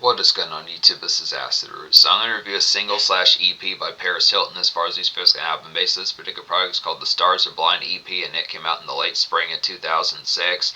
What is going on YouTube? This is Acid Root. So I'm going to review a single slash EP by Paris Hilton as far as these picks going to happen. Basically, this particular project is called The Stars Are Blind EP, and it came out in the late spring of 2006.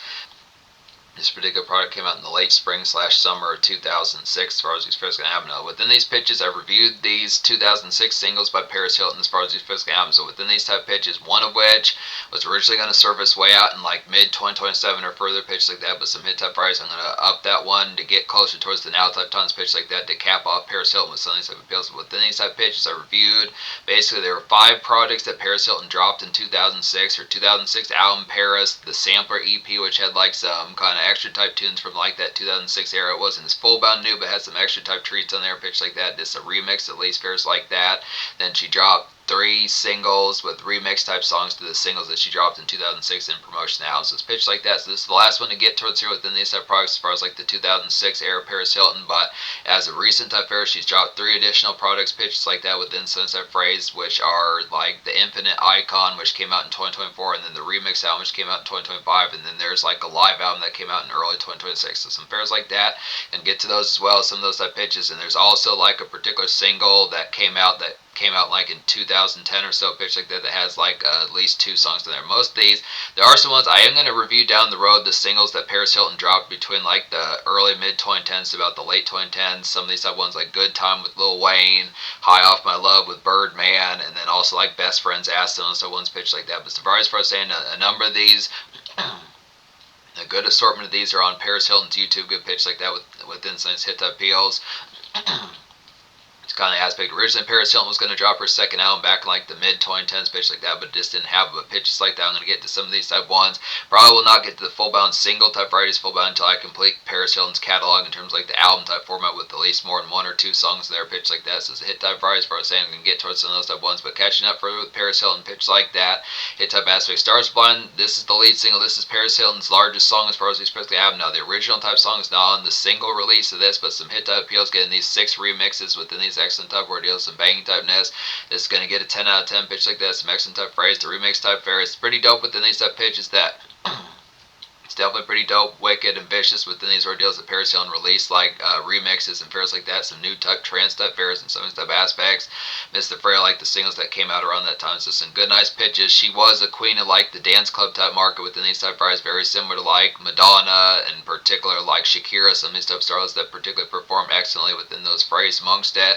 This particular product came out in the late spring slash summer of 2006 as far as these picks going to happen. Now, within these pitches, I reviewed these 2006 singles by Paris Hilton as far as these picks going to happen. So within these type pitches, one of which was originally going to serve its way out in like mid 2027 or further pitch like that, but some hit type price, I'm going to up that one to get closer towards the now type tons pitch like that to cap off Paris Hilton with some of these type appeals. But within these type pitches, I reviewed basically there were 5 projects that Paris Hilton dropped in 2006. Her 2006 album Paris, the sampler EP, which had like some kind of extra type tunes from like that 2006 era. It wasn't as full bound new, but had some extra type treats on there, pitch like that. Just a remix, at least fares like that. Then she dropped 3 singles with remix type songs to the singles that she dropped in 2006 in promotion album. So it's pitched like that. So this is the last one to get towards here within these type products as far as like the 2006 era Paris Hilton. But as a recent type era, she's dropped 3 additional products pitched like that within Sunset Phrase, which are like the Infinite Icon, which came out in 2024, and then the remix album, which came out in 2025, and then there's like a live album that came out in early 2026. So some pairs like that, and get to those as well, some of those type pitches. And there's also like a particular single that came out like in 2010 or so, pitch like that, that has like at least 2 songs in there. Most of these, there are some ones I am going to review down the road, the singles that Paris Hilton dropped between like the early mid 2010s to about the late 2010s. Some of these have ones like Good Time with Lil Wayne, High Off My Love with Birdman, and then also like Best Friends Aston, and so ones pitch like that. But as far as saying a number of these, a good assortment of these are on Paris Hilton's YouTube, good pitch like that within some hit appeals. Kind of aspect. Originally, Paris Hilton was going to drop her second album back in like the mid 2010s, pitch like that, but just didn't have a pitches like that. I'm going to get to some of these type ones. Probably will not get to the full bound single type varieties full bound until I complete Paris Hilton's catalog in terms of like the album type format with at least more than 1 or 2 songs there, pitch like that. So it's a hit type varieties. For I was saying, I'm going to get towards some of those type ones, but catching up further with Paris Hilton, pitch like that, hit type aspect. Stars Blind. This is the lead single. This is Paris Hilton's largest song as far as these the album. Now the original type song is not on the single release of this, but some hit type appeals, getting these 6 remixes within these excellent type ordeals, some banging typeness. This is going to get a 10 out of 10 pitch like that, some excellent type phrase, the remix type fair. It's pretty dope within these type pitches that it's definitely pretty dope, wicked, and vicious within these ordeals that Paris Hilton released, like remixes and fairs like that, some new type trance type fairs and some of these type aspects. Mr. Freya, like the singles that came out around that time, so some good nice pitches. She was a queen of like the dance club type market within these type fairs, very similar to like Madonna, in particular like Shakira, some of these type stars that particularly perform excellently within those phrase amongst it.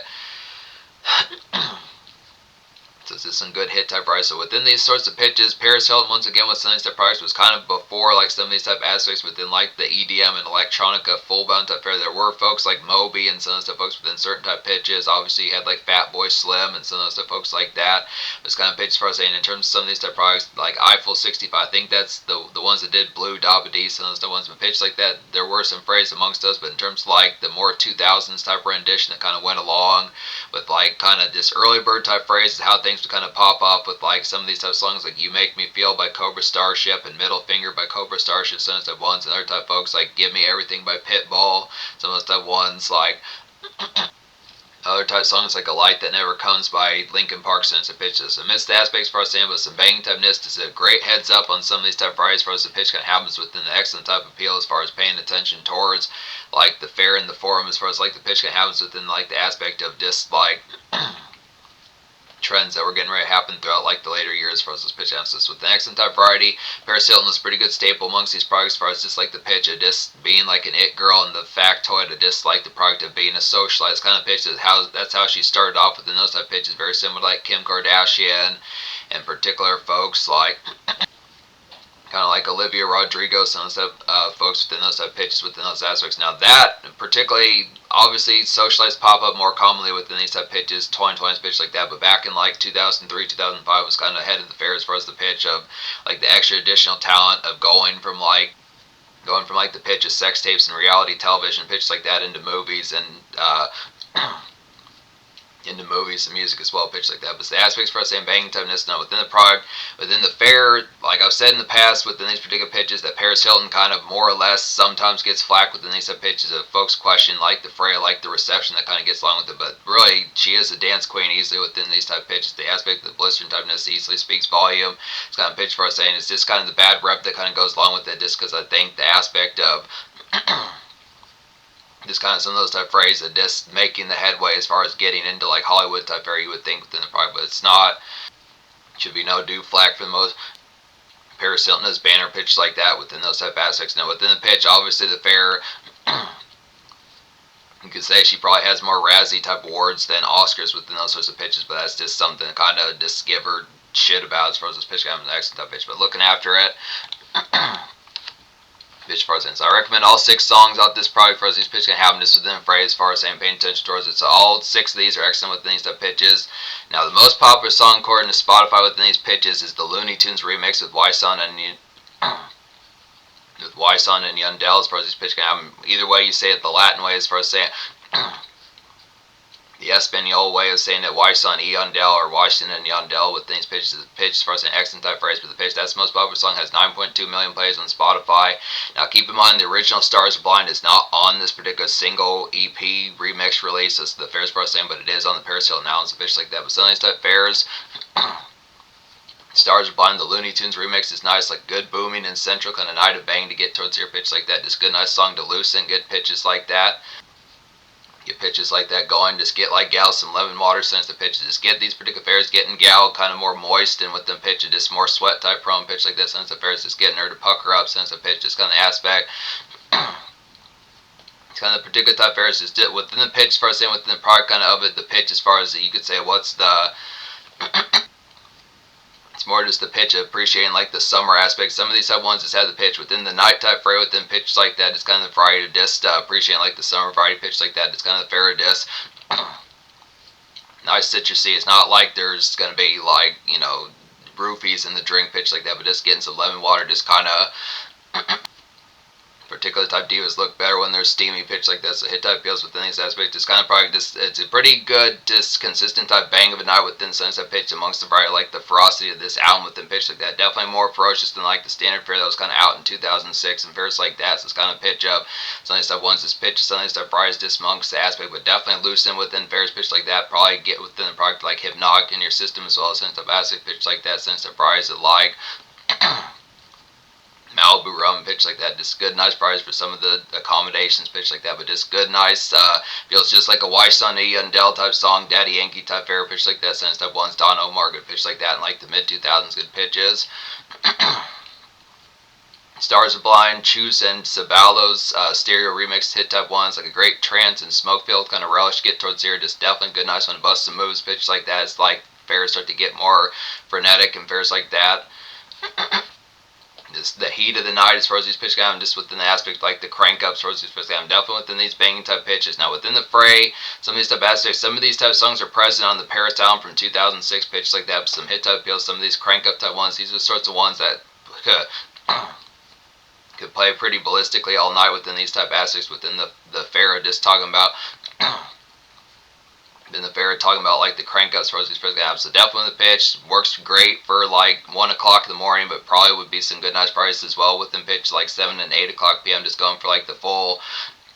So this is some good hit type price. So within these sorts of pitches, Paris Hilton once again with some of these type products was kind of before like some of these type aspects within like the EDM and electronica full bound type fair. There were folks like Moby and some of those type folks within certain type pitches. Obviously you had like Fatboy Slim and some of those type folks like that. It's kind of pitches for us saying in terms of some of these type products like Eiffel 65. I think that's the ones that did Blue Dabba Dee, some of those ones that pitched like that. There were some phrases amongst those, but in terms of like the more 2000s type rendition that kind of went along with like kind of this early bird type phrases, how things would kind of pop up with like some of these type of songs like You Make Me Feel by Cobra Starship and Middle Finger by Cobra Starship, some of those type ones, and other type folks like Give Me Everything by Pitbull, some of those type ones like other type songs like A Light That Never Comes by Linkin Park, since the pitches. Amidst the aspects for us, but some banging typeness, this is a great heads up on some of these type varieties for us. The pitch kind of happens within the excellent type appeal as far as paying attention towards like the fair and the forum, as far as like the pitch kind of happens within like the aspect of just like trends that were getting ready to happen throughout like the later years for us as pitch emphasis. With the excellent type variety, Paris Hilton was a pretty good staple amongst these products as far as just like the pitch of just being like an it girl and the factoid of just like the product of being a socialized kind of pitch. That's how she started off within those type pitches, very similar to like Kim Kardashian and particular folks like kind of like Olivia Rodrigo, some of those folks within those type pitches within those aspects. Now that particularly, obviously, socialized pop up more commonly within these type pitches, 2020s pitch like that, but back in like 2003, 2005 was kind of ahead of the fair as far as the pitch of like the extra additional talent of going from like the pitch of sex tapes and reality television pitch like that into movies and into movies and music as well, pitch like that. But the aspects for us saying banging toughness, now within the product, within the fair, like I've said in the past, within these particular pitches, that Paris Hilton kind of more or less sometimes gets flack within these pitches of folks question like the fray, like the reception that kind of gets along with it. But really, she is a dance queen easily within these type pitches. The aspect of the blistering toughness easily speaks volume. It's kind of pitch for us saying it's just kind of the bad rep that kind of goes along with it, just because I think the aspect of Just kind of some of those type of phrases that just making the headway as far as getting into like Hollywood type area you would think within the product, but it's not. Should be no do flack for the most. Paris Hilton has banner pitch like that within those type of aspects. Now within the pitch, obviously the fair, you could say she probably has more Razzie type awards than Oscars within those sorts of pitches, but that's just something to kind of just give her shit about as far as this pitch having an excellent type pitch. But looking after it, pitch far as I recommend all 6 songs out this product for these pitches can happen just within a phrase as far as saying paying attention towards it. So all 6 of these are excellent within these type pitches. Now the most popular song according to Spotify within these pitches is the Looney Tunes remix with Wyson and Yandel as far as these pitches can happen. Either way you say it, the Latin way as far as saying the Espanol way of saying that Wyson y Yandel or Washington and Yandel with these pitches is pitch as far as an excellent type phrase, but the pitch that's the most popular song has 9.2 million plays on Spotify. Now keep in mind the original Stars Are Blind is not on this particular single EP remix release, as the Fair's part saying, but it is on the Paris Hilton album, so pitch like that. But some of these type fairs Stars Are Blind, the Looney Tunes remix is nice, like good booming and central kind of night of bang to get towards your pitch like that. Just good nice song to loosen, good pitches like that. Get pitches like that going, just get like gal some lemon water since the pitches. Just get these particular fairs getting gal kind of more moist and with them pitches, just more sweat type prone pitch like that since the fairs, just getting her to pucker up since the pitch, just kind of aspect. It's kind of the particular type fairs is within the pitch as far as saying within the product kind of it, the pitch as far as you could say what's the it's more just the pitch of appreciating like the summer aspect. Some of these type ones just have the pitch within the night type fray within pitch like that. It's kind of the variety of just appreciating like the summer variety pitch like that. It's kind of the fair disc. Nice citrusy. It's not like there's going to be like, you know, roofies in the drink pitch like that, but just getting some lemon water just kind of particular type divas look better when they're steamy pitch like that. So hit type feels within these aspects. It's kind of probably just it's a pretty good, just consistent type bang of a night within sense of pitch amongst the variety like the ferocity of this album within pitch like that. Definitely more ferocious than like the standard fair that was kind of out in 2006 and fairs like that. So it's kind of pitch up. Some of these stuff ones is pitch, some of these stuff varieties just amongst the aspect, but definitely loosen within fairs pitch like that. Probably get within the product like hypnotic in your system as well as sense of aspect pitch like that. Sense of varieties that like Malibu rum pitch like that, just good nice price for some of the accommodations pitch like that, but just good nice feels just like a Wyson and Dell type song, Daddy Yankee type fair pitch like that, sense type ones, Don Omar good pitch like that, and like the mid 2000s good pitches. Stars Are Blind, Chus and Saballo's stereo remix hit type ones, like a great trance and smoke filled kind of relish get towards here, just definitely good nice one to bust some moves pitch like that. It's like fairs start to get more frenetic and fairs like that. Just the heat of the night as far as these pitches go, just within the aspect like the crank ups as far as these pitches go, definitely within these banging type pitches. Now within the fray, some of these type aspects, some of these type songs are present on the Paris album from 2006 pitch like that, but some hit type feels, some of these crank up type ones, these are the sorts of ones that could play pretty ballistically all night within these type aspects within the fair, just talking about in the fair talking about like the crank ups for these first gaps. So definitely the pitch works great for like 1 o'clock in the morning, but probably would be some good nice prices as well within pitch like 7 and 8 o'clock p.m. just going for like the full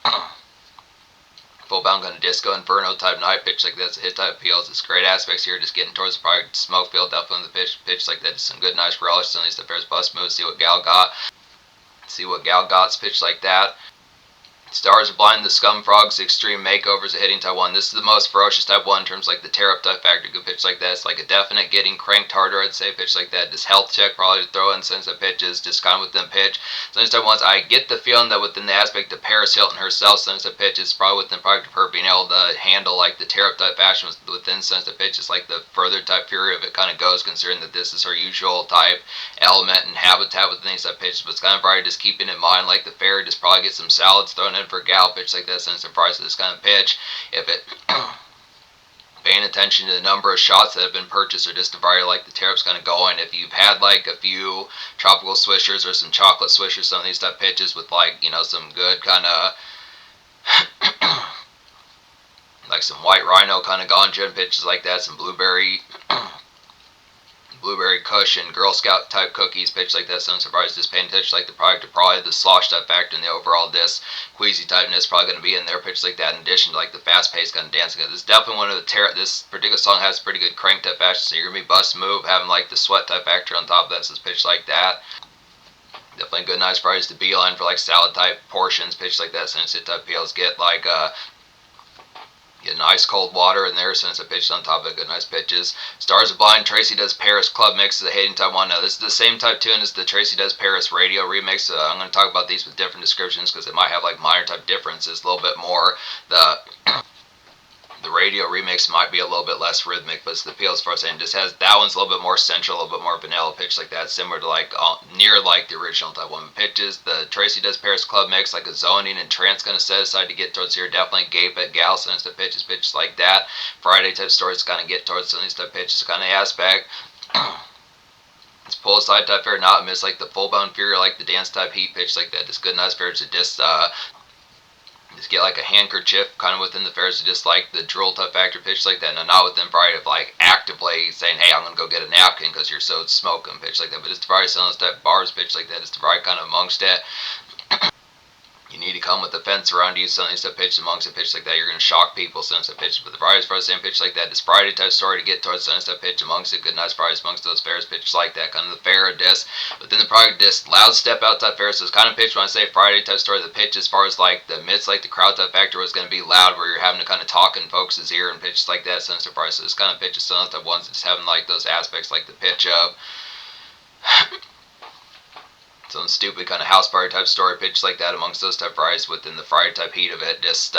bound kind of disco inferno type night pitch like that's a hit type feels. It's great aspects here, just getting towards the product smoke field, definitely the pitch like that. Just some good nice relish. Some of these the fair's bust moves. See what Gal Got's pitch like that. Stars Are Blind, the Scum Frogs, Extreme Makeovers, a hitting type one. This is the most ferocious type one in terms of like the tear up type factor. Good pitch like that. It's like a definite getting cranked harder, I'd say, pitch like that. Just health check probably to throw in since the pitches, just kind of within pitch. So these type ones, I get the feeling that within the aspect of Paris Hilton herself, since the pitch is probably within product of her being able to handle like the tear up type fashion within since the pitch is like the further type fury of it kind of goes, considering that this is her usual type element and habitat within these type pitches. But it's kind of probably just keeping in mind like the fair, just probably get some salads thrown in for gal pitch like that since the price of this kind of pitch. If it paying attention to the number of shots that have been purchased or just the variety like the tariffs kind of going. If you've had like a few tropical swishers or some chocolate swishers, some of these type pitches with like, you know, some good kind of like some white rhino kind of ganja pitches like that, some blueberry kush and Girl Scout type cookies pitch like that. So I'm surprised just paying attention like the product to probably the slosh type factor and the overall disc queasy typeness probably going to be in there pitch like that in addition to like the fast paced kind of dancing. This is definitely one of the this particular song has pretty good crank type fashion, so you're going to be bust move having like the sweat type factor on top of that, so it's pitched like that. Definitely good, nice price to beeline for like salad type portions, pitch like that. Since it type peels get like get nice cold water in there since I pitched on top of it. Good, nice pitches. Stars are Blind, Tracy Does Paris Club Mix is a Hating Type 1. Now, this is the same type tune as the Tracy Does Paris radio remix. I'm going to talk about these with different descriptions because they might have like minor type differences a little bit more. The radio remix might be a little bit less rhythmic, but it's the appeal as far as saying just has that one's a little bit more central, a little bit more vanilla pitch like that, similar to like near like the original type 1 pitches. The Tracy Does Paris Club Mix, like a zoning and trance kind of set aside to get towards here. Definitely gape at gal sense the pitches like that. Friday type stories kind of get towards some of these type pitches kind of aspect. It's pull aside type fair, not miss like the full bone fury, like the dance type heat pitch like that. Just good, nice fair to just get like a handkerchief kind of within the fairs, just like the drool type factor pitch like that. No, not within variety of like actively saying, hey, I'm going to go get a napkin because you're so smoking pitch like that. But it's the variety of those type bars pitch like that. It's the variety kind of amongst it. You need to come with the fence around you, something to pitch amongst a pitch like that. You're going to shock people, since a pitch. But the Fridays for the same pitch like that. This Friday type story to get towards the step pitch amongst it. Good, nice Fridays amongst those fairs pitch like that. Kind of the fair disc. But then the product disc, loud step out type fair. So it's kind of pitch when I say Friday type story. The pitch as far as like the midst, like the crowd type factor was going to be loud, where you're having to kind of talk in folks' ear and pitch like that. Since the Fridays. So it's kind of pitches, some of the ones that's having like those aspects like the pitch of some stupid kind of house party type story pitch like that amongst those type fries within the Friday type heat of it. Just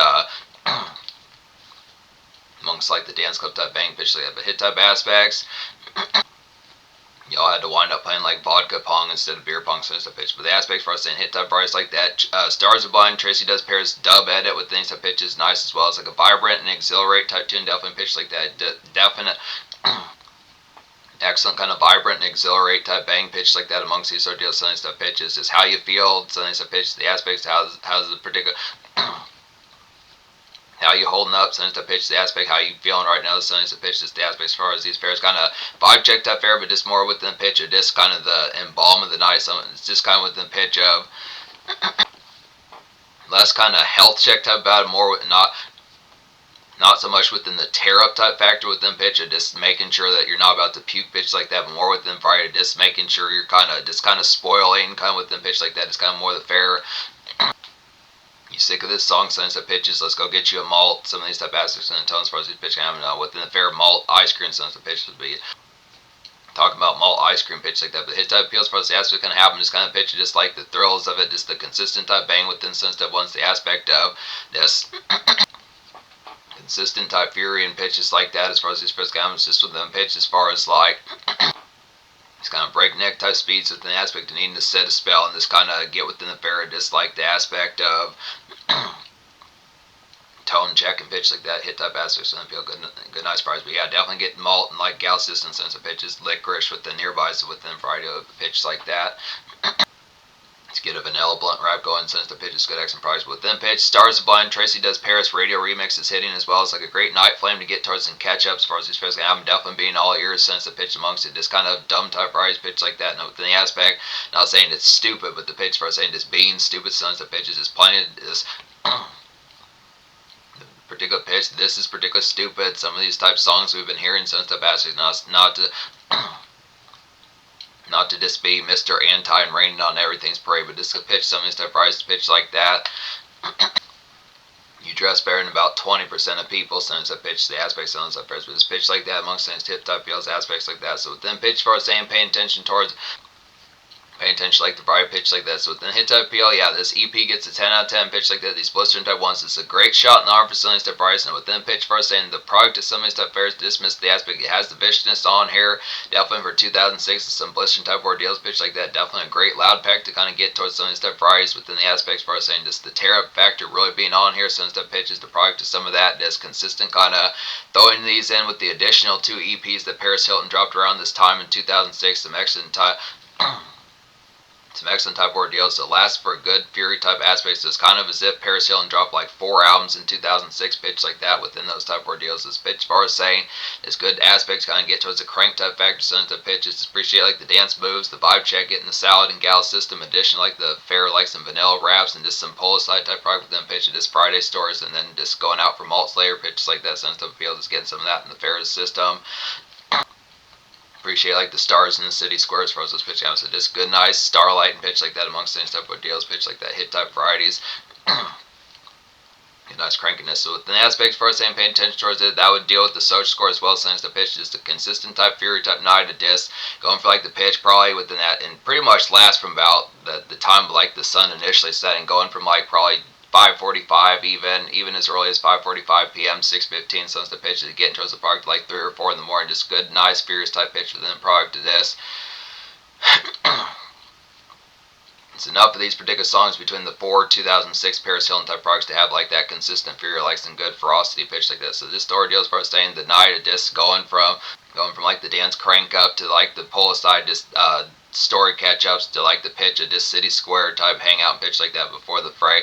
amongst like the dance club type bang pitch like that. But hit type aspects, y'all had to wind up playing like vodka pong instead of beer pong, so it's a pitch. But the aspects for us saying hit type fries like that. Stars are Blind, Tracy Does Paris dub edit with things type pitches nice, as well as like a vibrant and exhilarate type tune, definitely pitch like that. Definite excellent kind of vibrant and exhilarate type bang pitch like that amongst these sort of deals. Something stuff pitches is how you feel. Something stuff pitches the aspects, how's the particular how you holding up. Something stuff pitches the aspect, how you feeling right now. Something stuff pitches the aspect as far as these fairs kind of vibe check type fair, but just more within the pitch of just kind of the embalm of the night. Something it's just kind of within the pitch of less kind of health check type about it, more not so much within the tear up type factor within pitch of just making sure that you're not about to puke pitch like that, but more within Friday, just making sure you're kind of spoiling kind of within pitch like that. It's kind of more the fair. You sick of this song, sense of pitches, let's go get you a malt. Some of these type aspects and the tones as far as these pitch within the fair malt ice cream sense of pitch would be talking about malt ice cream pitch like that. But the hit type feels probably the aspect kind of happen, just kind of pitch, just like the thrills of it, just the consistent type bang within sense that one's the aspect of this consistent type fury and pitches like that as far as these first comments, just with them pitch as far as like it's kind of breakneck type speeds within the aspect of needing to set a spell and just kind of get within the fair, just like the aspect of tone check and pitch like that, hit type aspects, so then feel good nice price. But yeah, definitely getting malt and like gal distance sense of pitches, licorice with the nearbys within variety of pitch like that. To get a vanilla blunt wrap going, since the pitch is good excellent price. Within pitch, Stars of Blind, Tracy Does Paris radio remix is hitting, as well as like a great night flame to get towards some catch up as far as these first album, definitely being all ears since the pitch amongst it, just kind of dumb type price pitch like that. And within the aspect, not saying it's stupid, but the pitch for saying just being stupid since the pitch is just plain is particular pitch. This is particularly stupid. Some of these type songs we've been hearing since the past, not to just be Mr. Anti and raining on everything's parade, but just to pitch some of these type prices pitch like that. You dress better than about 20% of people, since I pitch the aspects of those but just pitch like that amongst things tip type feels aspects like that. So within pitch for saying paying attention like the bright pitch like that. So within hit type PL, yeah, this EP gets a 10 out of 10 pitch like that. These blistering type ones, it's a great shot in the arm for some of these type price. And within pitch first, saying the product of some of these type fairs dismiss the aspect. It has the viciousness on here. Definitely for 2006, some blistering type ordeals pitch like that. Definitely a great loud pack to kind of get towards some of these type fries within the aspects for saying just the tear up factor really being on here. Some of these type pitches, the product of some of that, just consistent kind of throwing these in with the additional 2 EPs that Paris Hilton dropped around this time in 2006. Some excellent type. Some excellent type ordeals that last for a good fury type aspects. So it's kind of as if Paris Hilton dropped like 4 albums in 2006 pitch like that within those type ordeals. This pitch as far as saying it's good aspects kind of get towards the crank type factor. Some type pitches appreciate like the dance moves, the vibe check, getting the salad and gal system addition like the fair, like some vanilla wraps and just some policide type product within pitch of this Friday stores, and then just going out for malt slayer pitches like that. Some type of appeal, just getting some of that in the fair system. Appreciate like the stars in the city square as far as those pitch counts. So just good, nice starlight and pitch like that amongst any type of deals, pitch like that, hit type varieties. Nice crankiness. So within the aspects for us and paying attention towards it, that would deal with the social score as well as the pitch, just a consistent type fury type 9 to disc. Going for like the pitch probably within that, and pretty much last from about the time like the sun initially setting, going from like probably 5:45 even as early as 5:45 p.m. 6:15 suns to pitch to getting towards the park like 3 or 4 in the morning. Just good, nice, furious type pitch within the product to this. It's enough of these particular songs between the 2006 Paris Hilton type products to have like that consistent fury, like some good ferocity pitch like this. So this story deals for staying the night of disc going from like the dance crank up to like the pull aside just story catch ups to like the pitch of this city square type hangout and pitch like that before the fray.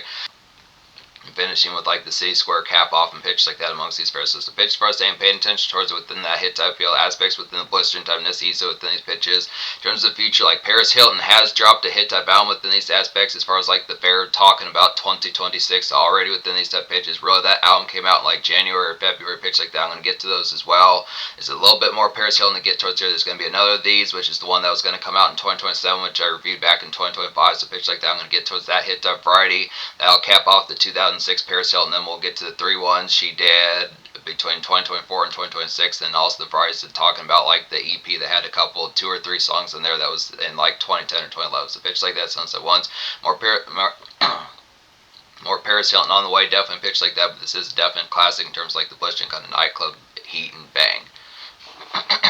Finishing with like the city square cap off and pitch like that amongst these pairs. So the pitch for us and paying attention towards within that hit type feel aspects within the blistering type easy within these pitches. In terms of the future, like Paris Hilton has dropped a hit type album within these aspects as far as like the fair talking about 2026 already within these type pitches. Really that album came out in like January or February pitch like that. I'm going to get to those as well. There's a little bit more Paris Hilton to get towards here. There's going to be another of these, which is the one that was going to come out in 2027, which I reviewed back in 2025. So pitch like that, I'm going to get towards that hit type variety. That'll cap off the 2006 Paris Hilton. Then we'll get to the 3 ones she did between 2024 and 2026, and also the varieties that talking about like the EP that had a couple, 2 or 3 songs in there that was in like 2010 or 2011. So pitch like that, Sunset Ones, more Paris Hilton on the way, definitely pitch like that. But this is a definite classic in terms of like the blistering kind of nightclub heat and bang.